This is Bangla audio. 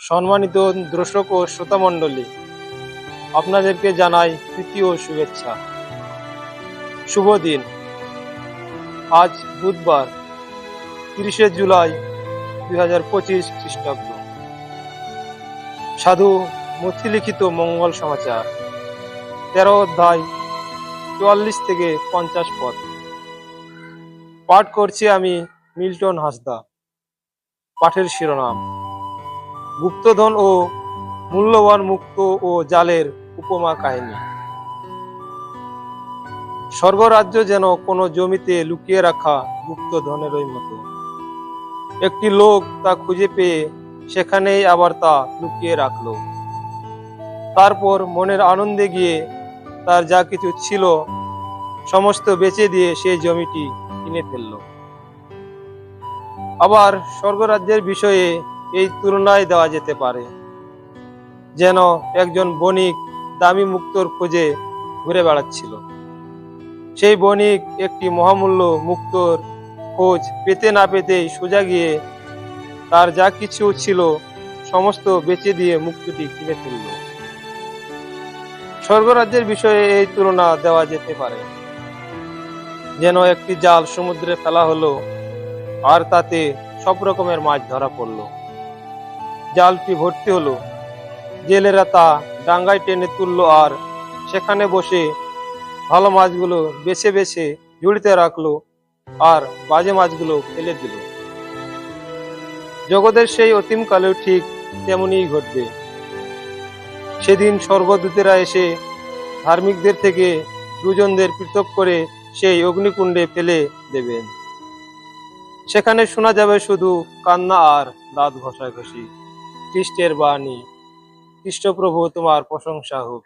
সম্মানিত দর্শক ও শ্রোতামণ্ডলী, আপনাদেরকে জানাই প্রীতি ও শুভেচ্ছা। শুভ দিন। আজ বুধবার 30শে জুলাই 2025 খ্রিস্টাব্দ। সাধু মথি লিখিত মঙ্গল সমাচার 13 অধ্যায় 44 থেকে 50 পদ। পাঠ করছি আমি মিল্টন হাসদা। পাঠের শিরোনাম: গুপ্তধন ও মূল্যবান মুক্ত ও জালের উপমা কাহিনী। স্বর্গরাজ্য যেন কোনো জমিতে লুকিয়ে রাখা গুপ্তধনেরই মতো। একটি লোক তা খুঁজে পেয়ে সেখানেই আবার তা লুকিয়ে রাখলো। তারপর মনের আনন্দে গিয়ে তার যা কিছু ছিল সমস্ত বেচে দিয়ে সেই জমিটি কিনে ফেলল। আবার স্বর্গরাজ্যের বিষয়ে এই তুলনায় দেওয়া যেতে পারে, যেন একজন বণিক দামি মুক্তোর খোঁজে ঘুরে বেড়াচ্ছিল। সেই বণিক একটি মহামূল্য মুক্তোর খোঁজ পেতে না পেতেই সোজা গিয়ে তার যা কিছু ছিল সমস্ত বেচে দিয়ে মুক্তোটি কিনে ফেলল। স্বর্গরাজ্যের বিষয়ে এই তুলনা দেওয়া যেতে পারে, যেন একটি জাল সমুদ্রে ফেলা হলো আর তাতে সব রকমের মাছ ধরা পড়ল। জালটি ভর্তি হলো, জেলেরা তা ডাঙ্গায় টেনে তুললো আর সেখানে বসে ভালো মাছগুলো বেছে বেছে ঝুড়িতে রাখলো আর বাজে মাছগুলো ফেলে দিল। জগতের সেই অতিমকালেও ঠিক তেমনই ঘটবে। সেদিন স্বর্গদূতেরা এসে ধার্মিকদের থেকে দুজনদের পৃথক করে সেই অগ্নিকুণ্ডে ফেলে দেবেন। সেখানে শোনা যাবে শুধু কান্না আর দাঁত ঘষাঘষি। খ্রিস্টের বাণী। খ্রিস্টপ্রভু তোমার প্রশংসা হোক।